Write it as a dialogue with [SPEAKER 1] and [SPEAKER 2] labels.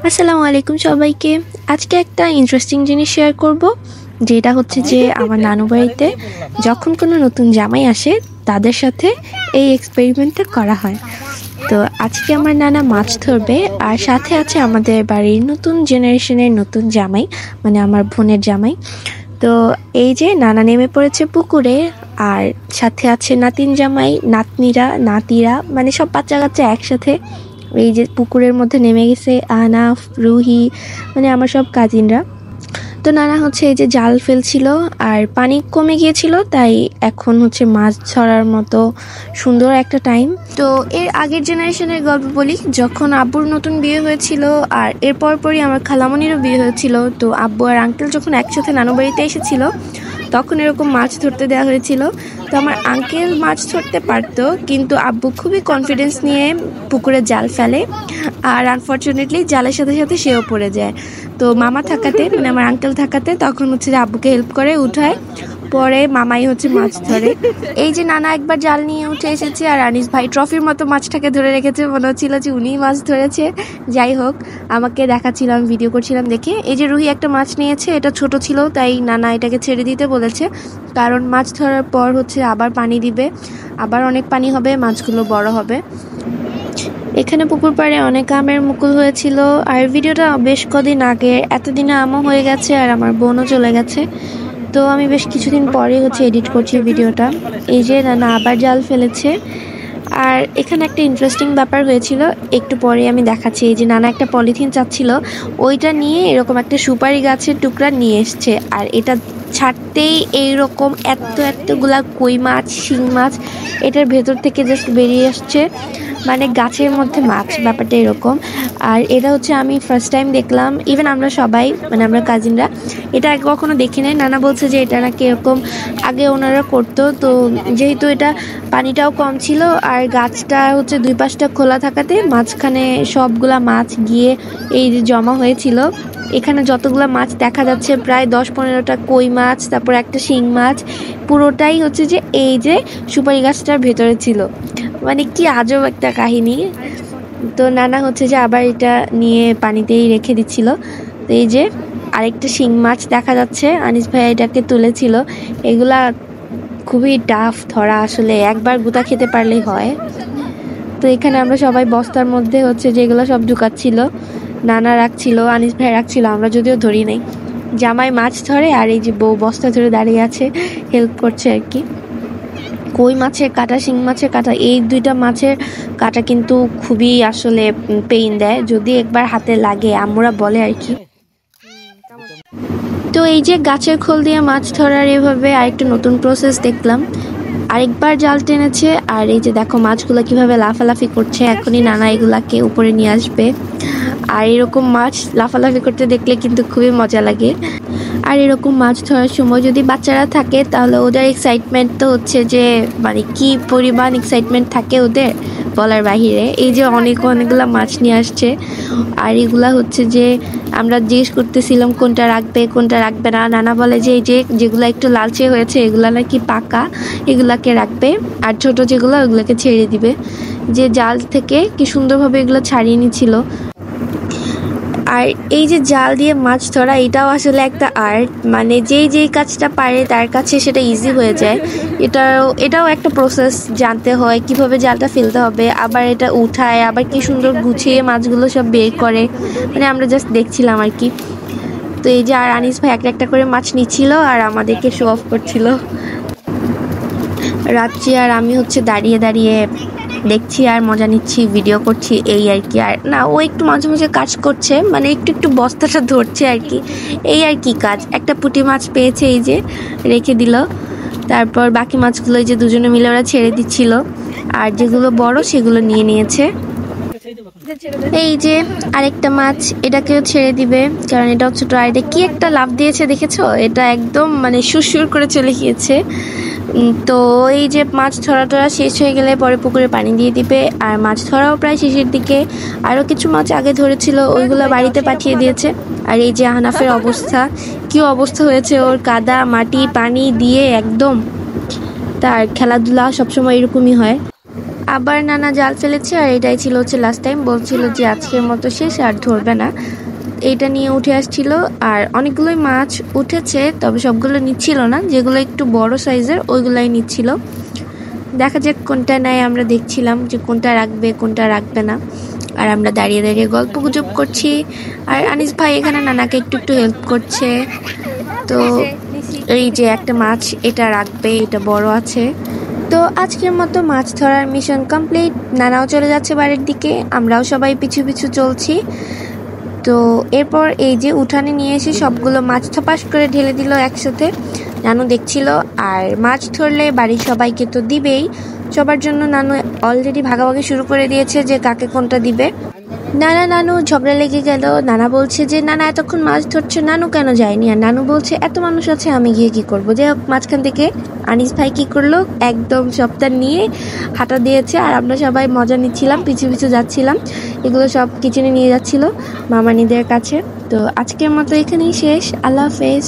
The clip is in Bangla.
[SPEAKER 1] আসসালামু আলাইকুম সবাইকে। আজকে একটা ইন্টারেস্টিং জিনিস শেয়ার করব, যেটা হচ্ছে যে আমার নানু বাড়িতে যখন কোনো নতুন জামাই আসে তাদের সাথে এই এক্সপেরিমেন্টটা করা হয়। তো আজকে আমার নানা মাছ ধরবে, আর সাথে আছে আমাদের বাড়ির নতুন জেনারেশনের নতুন জামাই, মানে আমার বোনের জামাই। তো এই যে নানা নেমে পড়েছে পুকুরে, আর সাথে আছে নাতিন জামাই, নাতনিরা, নাতিরা, মানে সব বাচ্চা কাচ্চা একসাথে এই যে পুকুরের মধ্যে নেমে গেছে। আহনাফ, রুহি, মানে আমার সব কাজিনরা। তো নানা হচ্ছে এই যে জাল ফেলছিল, আর পানি কমে গিয়েছিল, তাই এখন হচ্ছে মাছ ধরার মতো সুন্দর একটা টাইম। তো এর আগের জেনারেশনের গল্প বলি, যখন আব্বুর নতুন বিয়ে হয়েছিল আর এর পরই আমার খালামণিরও বিয়ে হয়েছিল, তো আব্বু আর আঙ্কেল যখন একসাথে নানু বাড়িতে এসেছিল তখন এরকম মাছ ধরতে দেওয়া হয়েছিল। তো আমার আঙ্কেল মাছ ধরতে পারতো, কিন্তু আব্বু খুবই কনফিডেন্স নিয়ে পুকুরে জাল ফেলে, আর আনফর্চুনেটলি জালের সাথে সাথে সেও পড়ে যায়। তো মামা থাকাতে, মানে আমার আঙ্কেল থাকাতে, তখন হচ্ছে যে আব্বুকে হেল্প করে উঠায়, পরে মামাই হচ্ছে মাছ ধরে। এই যে নানা একবার জাল নিয়ে উঠে এসেছে, আর আনিস ভাই ট্রফির মতো মাছটাকে ধরে রেখেছে, মনে হচ্ছিল যে উনিই মাছ ধরেছে। যাই হোক, আমাকে দেখাচ্ছিলাম, ভিডিও করছিলাম দেখে। এই যে রুহি একটা মাছ নিয়েছে, এটা ছোট ছিল তাই নানা এটাকে ছেড়ে দিতে বলেছে, কারণ মাছ ধরার পর হচ্ছে আবার পানি দিবে, আবার অনেক পানি হবে, মাছগুলো বড় হবে। এখানে পুকুর পাড়ে অনেক আমের মুকুল হয়েছিল, আর ভিডিওটা বেশ কদিন আগে, এতদিনে আমও হয়ে গেছে আর আমার বোনও চলে গেছে। তো আমি বেশ কিছুদিন পরে হচ্ছে এডিট করছি ভিডিওটা। এই যে নানা আবার জাল ফেলেছে, আর এখানে একটা ইন্টারেস্টিং ব্যাপার হয়েছিল, একটু পরে আমি দেখাচ্ছি। এই যে নানা একটা পলিথিন চাচ্ছিল, ওইটা নিয়ে এরকম একটা সুপারি গাছের টুকরা নিয়ে এসছে, আর এটা ছাড়তেই এইরকম এতগুলা কই মাছ, শিং মাছ এটার ভেতর থেকে জাস্ট বেরিয়ে আসছে, মানে গাছের মধ্যে মাছ, ব্যাপারটা এরকম। আর এটা হচ্ছে আমি ফার্স্ট টাইম দেখলাম, ইভেন আমরা সবাই, মানে আমরা কাজিনরা এটা আগে কখনো দেখি নাই। নানা বলছে যে এটা নাকি এরকম আগে ওনারা করতো। তো যেহেতু এটা পানিটাও কম ছিল, আর গাছটা হচ্ছে দুই পাশটা খোলা থাকাতে মাঝখানে সবগুলা মাছ গিয়ে এই যে জমা হয়েছিল। এখানে যতগুলা মাছ দেখা যাচ্ছে, প্রায় 10-15টা কই মাছ, তারপর একটা শিং মাছ, পুরোটাই হচ্ছে যে এই যে সুপারি গাছটার ভেতরে ছিল। মানে কি আজব একটা কাহিনী। তো নানা হচ্ছে যে আবার এটা নিয়ে পানিতেই রেখে দিচ্ছিল। তো এই যে আরেকটা শিং মাছ দেখা যাচ্ছে, আনিস ভাই এটাকে তুলেছিল। এগুলা খুবই টাফ ধরা, আসলে একবার গুতা খেতে পারলেই হয়। তো এখানে আমরা সবাই বস্তার মধ্যে হচ্ছে যেগুলো সব ঢুকাচ্ছিল, নানা রাখছিল, আনিস ভাই রাখছিল, আমরা যদিও ধরি নাই। জামাই মাছ ধরে, আর এই যে বউ বস্তা ধরে দাঁড়িয়ে আছে, হেল্প করছে আর কি। কই মাছের কাঁটা, শিং মাছের কাঁটা, এই দুইটা মাছের কাঁটা কিন্তু খুবই আসলে পেইন দেয়, যদি একবার হাতে লাগে, আমরা বলে আর কি। তো এই যে গাছের খোল দিয়ে মাছ ধরার এভাবে আরেকটা নতুন প্রসেস দেখলাম। আরেকবার জাল টেনেছে, আর এই যে দেখো মাছগুলো কিভাবে লাফালাফি করছে, এখনই নানা এগুলাকে উপরে নিয়ে আসবে। আর এরকম মাছ লাফালাফি করতে দেখলে কিন্তু খুবই মজা লাগে। আর এরকম মাছ ধরার সময় যদি বাচ্চারা থাকে, তাহলে ওদের এক্সাইটমেন্ট তো হচ্ছে যে, মানে কি পরিমাণ এক্সাইটমেন্ট থাকে ওদের বলার বাহিরে। এই যে অনেকগুলা মাছ নিয়ে আসছে, আর এগুলা হচ্ছে যে আমরা জিজ্ঞেস করতেছিলাম কোনটা রাখবে না। নানা বলে যে এই যে যেগুলো একটু লালচে হয়েছে এগুলা নাকি পাকা, এগুলাকে রাখবে, আর ছোট যেগুলো ওগুলোকে ছেড়ে দিবে। যে জাল থেকে কি সুন্দরভাবে এগুলো ছাড়িয়ে নিচ্ছিল। আর এই যে জাল দিয়ে মাছ ধরা, এটাও আসলে একটা আর্ট, মানে যেই কাজটা পারে তার কাছে সেটা ইজি হয়ে যায়। এটাও একটা প্রসেস, জানতে হয় কিভাবে জালটা ফেলতে হবে, আবার এটা উঠায়, আবার কি সুন্দর গুছিয়ে মাছগুলো সব বের করে, মানে আমরা জাস্ট দেখছিলাম আর কি। তো এই যে আর আনিস ভাই একটা করে মাছ নিচ্ছিল আর আমাদেরকে শো অফ করছিল। রাত্রি আর আমি হচ্ছে দাঁড়িয়ে দাঁড়িয়ে দেখছি আর মজা নিচ্ছি, ভিডিও করছি, এই আর কি। আর না, ও একটু মাঝে মাঝে কাজ করছে, মানে একটু বস্তাটা ধরছে আর কি, এই আর কি কাজ। একটা পুঁটি মাছ পেয়েছে, এই যে রেখে দিল। তারপর বাকি মাছগুলো এই যে দুজনে মিলে ওরা ছেড়ে দিচ্ছিল, আর যেগুলো বড় সেগুলো নিয়ে নিয়েছে। এই যে আরেকটা মাছ, এটাকেও ছেড়ে দিবে, কারণ এটা হচ্ছে ট্রাইডে। কি একটা লাফ দিয়েছে দেখেছো, এটা একদম মানে সুরসুর করে চলে গিয়েছে। তো এই যে মাছ ধরা শেষ হয়ে গেলে পরে পুকুরে পানি দিয়ে দিবে, আর মাছ ধরাও প্রায় শেষের দিকে। আরও কিছু মাছ আগে ধরেছিল, ওইগুলো বাড়িতে পাঠিয়ে দিয়েছে। আর এই যে আহনাফের অবস্থা, কি অবস্থা হয়েছে ওর, কাদা মাটি পানি দিয়ে একদম। তার খেলাধুলা সবসময় এরকমই হয়। আবার নানা জাল ফেলেছে, আর এটাই ছিল হচ্ছে লাস্ট টাইম। বলছিল যে আজকের মতো শেষ, আর ধরবে না। এইটা নিয়ে উঠে আসছিল, আর অনেকগুলোই মাছ উঠেছে, তবে সবগুলো নিচ্ছিল না, যেগুলো একটু বড় সাইজের ওইগুলাই নিচ্ছিল। দেখা যাক কোনটা নেয়, আমরা দেখছিলাম যে কোনটা রাখবে কোনটা রাখবে না। আর আমরা দাঁড়িয়ে দাঁড়িয়ে গল্প গুজব করছি, আর আনিস ভাই এখানে নানাকে একটু একটু হেল্প করছে। তো এই যে একটা মাছ, এটা রাখবে, এটা বড় আছে। তো আজকের মতো মাছ ধরার মিশন কমপ্লিট। নানাও চলে যাচ্ছে বাড়ির দিকে, আমরাও সবাই পিছু পিছু চলছি। তো এরপর এই যে উঠানে নিয়ে এসে সবগুলো মাছ থাপাস করে ঢেলে দিল একসাথে। নানু দেখছিল, আর মাছ ধরলে বাড়ির সবাইকে তো দিবেই, সবার জন্য নানু অলরেডি ভাগাভাগি শুরু করে দিয়েছে যে কাকে কোনটা দিবে। নানু ঝগড়া লেগে গেল। নানা বলছে যে নানা এতক্ষণ মাছ ধরছে, নানু কেন যায়নি? আর নানু বলছে এত মানুষ আছে, আমি গিয়ে কি করবো? যাই হোক, মাঝখান থেকে আনিস ভাই কি করলো, একদম সবটা নিয়ে হাঁটা দিয়েছে, আর আমরা সবাই মজা নিচ্ছিলাম, পিছু পিছু যাচ্ছিলাম। এগুলো সব কিচেনে নিয়ে যাচ্ছিল মামানিদের কাছে। তো আজকের মতো এখানেই শেষ। আল্লাহ হাফেজ।